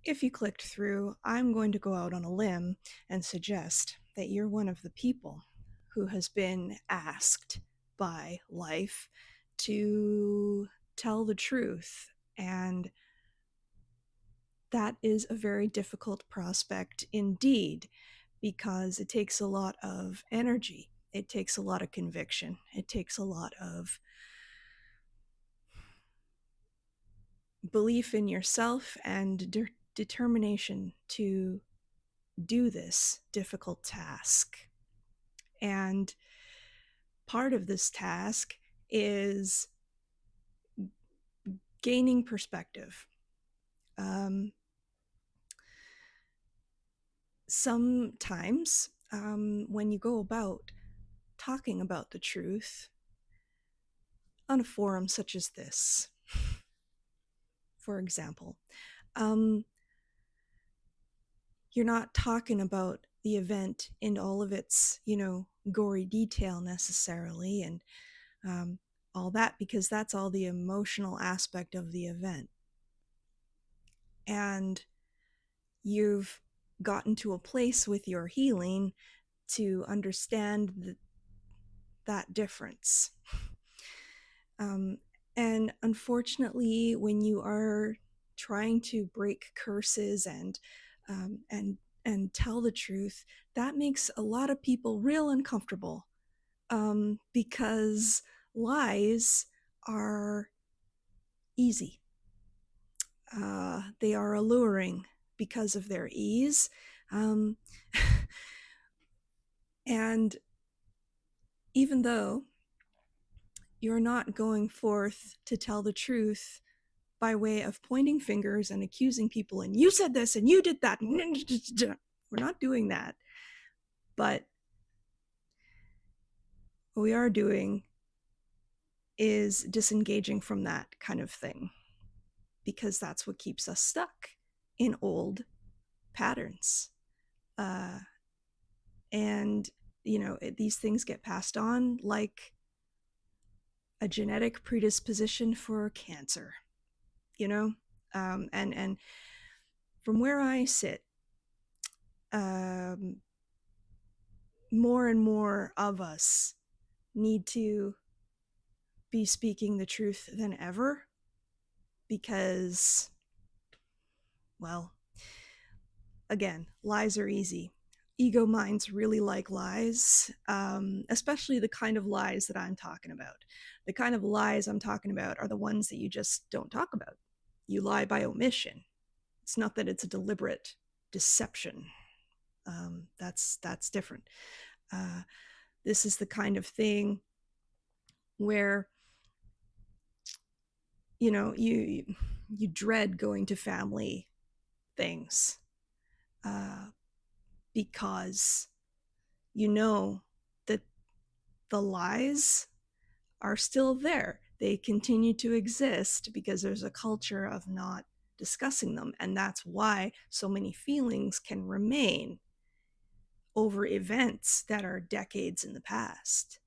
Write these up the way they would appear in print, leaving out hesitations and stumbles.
If you clicked through, I'm going to go out on a limb and suggest that you're one of the people who has been asked by life to tell the truth. And that is a very difficult prospect indeed, because it takes a lot of energy. It takes a lot of conviction. It takes a lot of belief in yourself and determination to do this difficult task. And part of this task is gaining perspective. Um, Sometimes, when you go about talking about the truth on a forum such as this, for example, um, you're not talking about the event in all of its, gory detail necessarily, and um, all that, because that's all the emotional aspect of the event. And you've gotten to a place with your healing to understand that difference. Um, and unfortunately, when you are trying to break curses um, and and tell the truth, that makes a lot of people real uncomfortable, because lies are easy. They are alluring because of their ease. Um, and even though you're not going forth to tell the truth by way of pointing fingers and accusing people, and you said this and you did that, we're not doing that. But what we are doing is disengaging from that kind of thing, because that's what keeps us stuck in old patterns. Uh, and, these things get passed on like a genetic predisposition for cancer, you know? And from where I sit, um, more and more of us need to be speaking the truth than ever, because, well, again, lies are easy. Ego minds really like lies, especially the kind of lies that I'm talking about. The kind of lies I'm talking about are the ones that you just don't talk about. You lie by omission. It's not that it's a deliberate deception. That's different. Uh, this is the kind of thing where you dread going to family things, uh, because you know that the lies are still there. They continue to exist because there's a culture of not discussing them, and that's why so many feelings can remain over events that are decades in the past.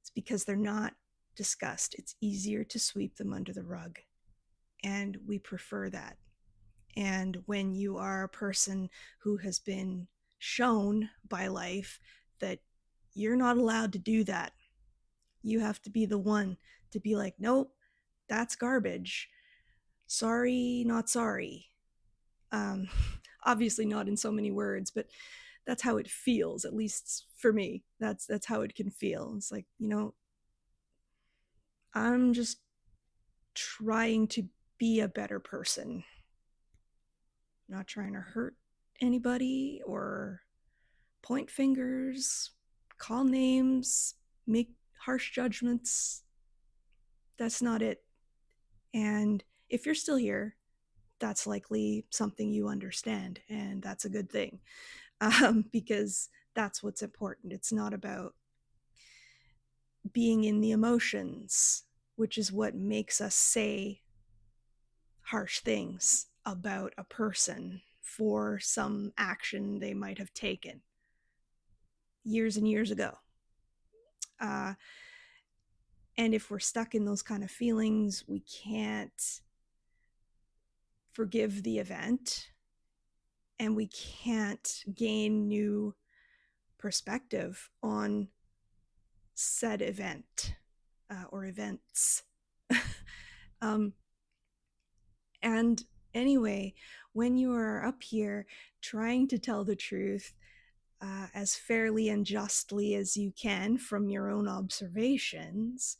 It's because they're not discussed. It's easier to sweep them under the rug, and we prefer that. And when you are a person who has been shown by life that you're not allowed to do that, you have to be the one to be like, nope, that's garbage. Sorry, not sorry. Um, Obviously, not in so many words, but that's how it feels. At least for me, that's how it can feel. It's like, I'm just trying to be a better person, not trying to hurt anybody or point fingers, call names, make harsh judgments. That's not it. And if you're still here, that's likely something you understand, and that's a good thing, because that's what's important. It's not about being in the emotions, which is what makes us say harsh things about a person for some action they might have taken years and years ago. Uh, and if we're stuck in those kind of feelings, we can't forgive the event, and we can't gain new perspective on said event or events. um, and anyway, when you are up here trying to tell the truth as fairly and justly as you can from your own observations,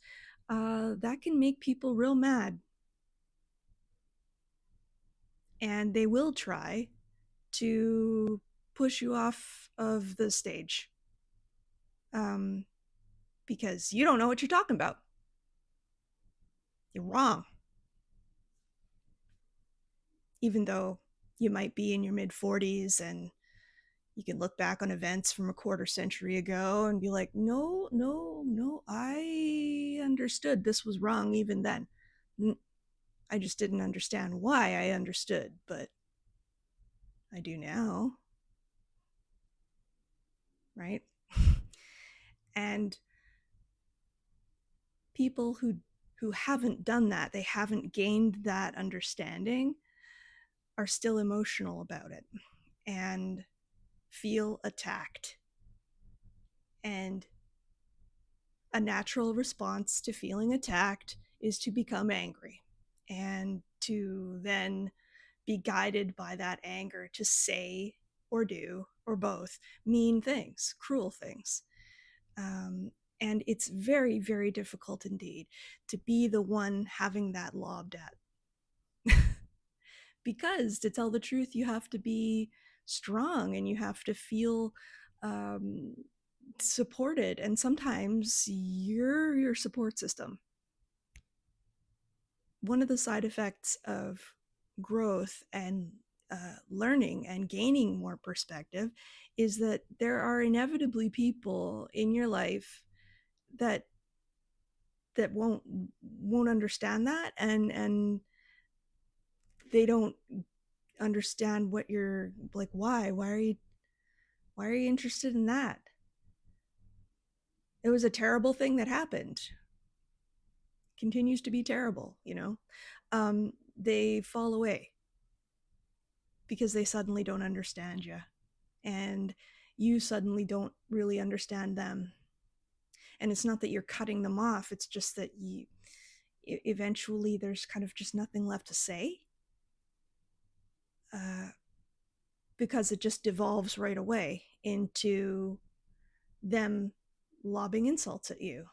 that can make people real mad. And they will try to push you off of the stage um, because you don't know what you're talking about. You're wrong. Even though you might be in your mid 40s and you can look back on events from a quarter century ago and be like, no, no, no, I understood this was wrong even then. I just didn't understand why I understood, but I do now. Right? And people who haven't done that, they haven't gained that understanding, are still emotional about it and feel attacked. And a natural response to feeling attacked is to become angry and to then be guided by that anger to say or do, or both, mean things, cruel things. And it's very, very difficult indeed to be the one having that lobbed at. Because to tell the truth, you have to be strong and you have to feel um, supported. And sometimes you're your support system. One of the side effects of growth and learning and gaining more perspective is that there are inevitably people in your life that won't understand that, and they don't understand what you're like. Why are you interested in that? It was a terrible thing that happened, continues to be terrible, you know. They fall away because they suddenly don't understand you, and you suddenly don't really understand them. And it's not that you're cutting them off, it's just that you eventually there's kind of just nothing left to say, because it just devolves right away into them lobbing insults at you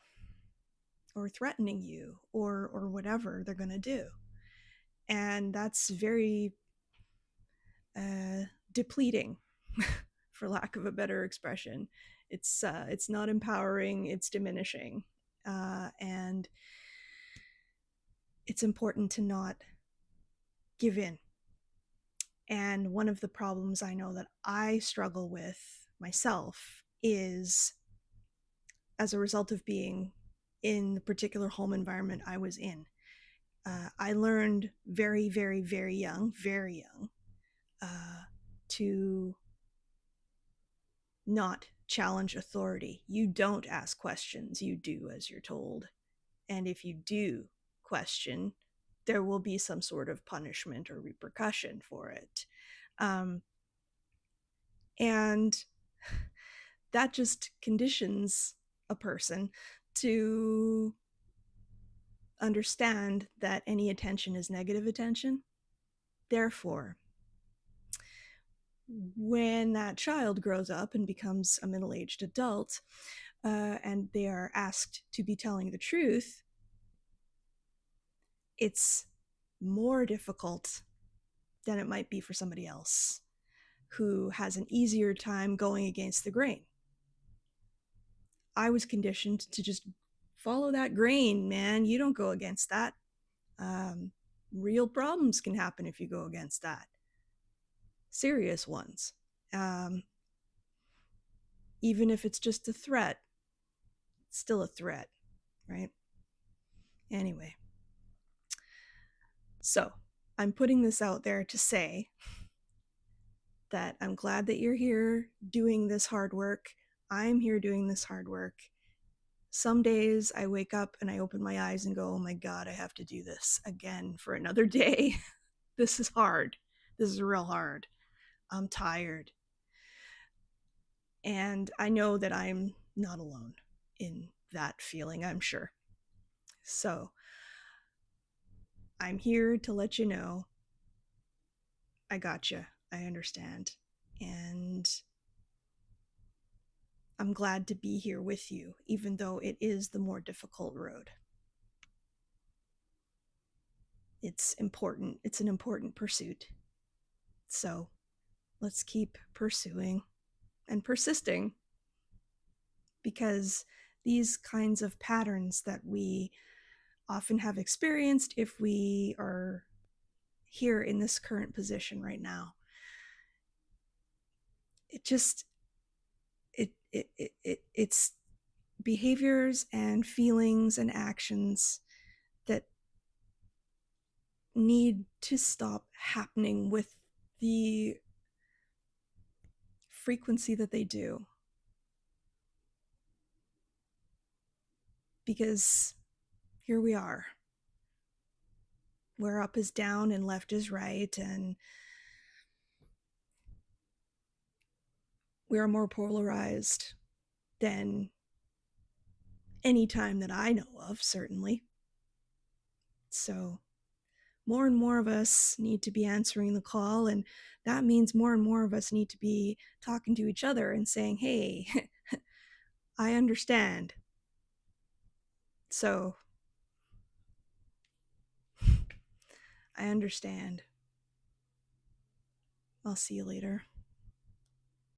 or threatening you or whatever they're going to do. And that's very depleting, for lack of a better expression. It's not empowering, it's diminishing. And it's important to not give in. And one of the problems I know that I struggle with myself is, as a result of being in the particular home environment I was in, I learned very, very, very young, to not challenge authority. You don't ask questions, you do as you're told. And if you do question, there will be some sort of punishment or repercussion for it. And that just conditions a person to understand that any attention is negative attention. Therefore, when that child grows up and becomes a middle-aged adult, and they are asked to be telling the truth, it's more difficult than it might be for somebody else who has an easier time going against the grain. I was conditioned to just follow that grain, man. You don't go against that. Real problems can happen if you go against that. Serious ones. Even if it's just a threat, it's still a threat, right? Anyway. So I'm putting this out there to say that I'm glad that you're here doing this hard work. I'm here doing this hard work. Some days I wake up and I open my eyes and go, oh my God, I have to do this again for another day. This is hard. This is real hard. I'm tired. And I know that I'm not alone in that feeling, I'm sure. So I'm here to let you know I got you. I understand. And I'm glad to be here with you, even though it is the more difficult road. It's important. It's an important pursuit. So let's keep pursuing and persisting, because these kinds of patterns that we often have experienced, if we are here in this current position right now, it just it's behaviors and feelings and actions that need to stop happening with the frequency that they do, because here we are, where up is down and left is right, and we are more polarized than any time that I know of, certainly. So more and more of us need to be answering the call, and that means more and more of us need to be talking to each other and saying, hey, I understand. So I understand. I'll see you later.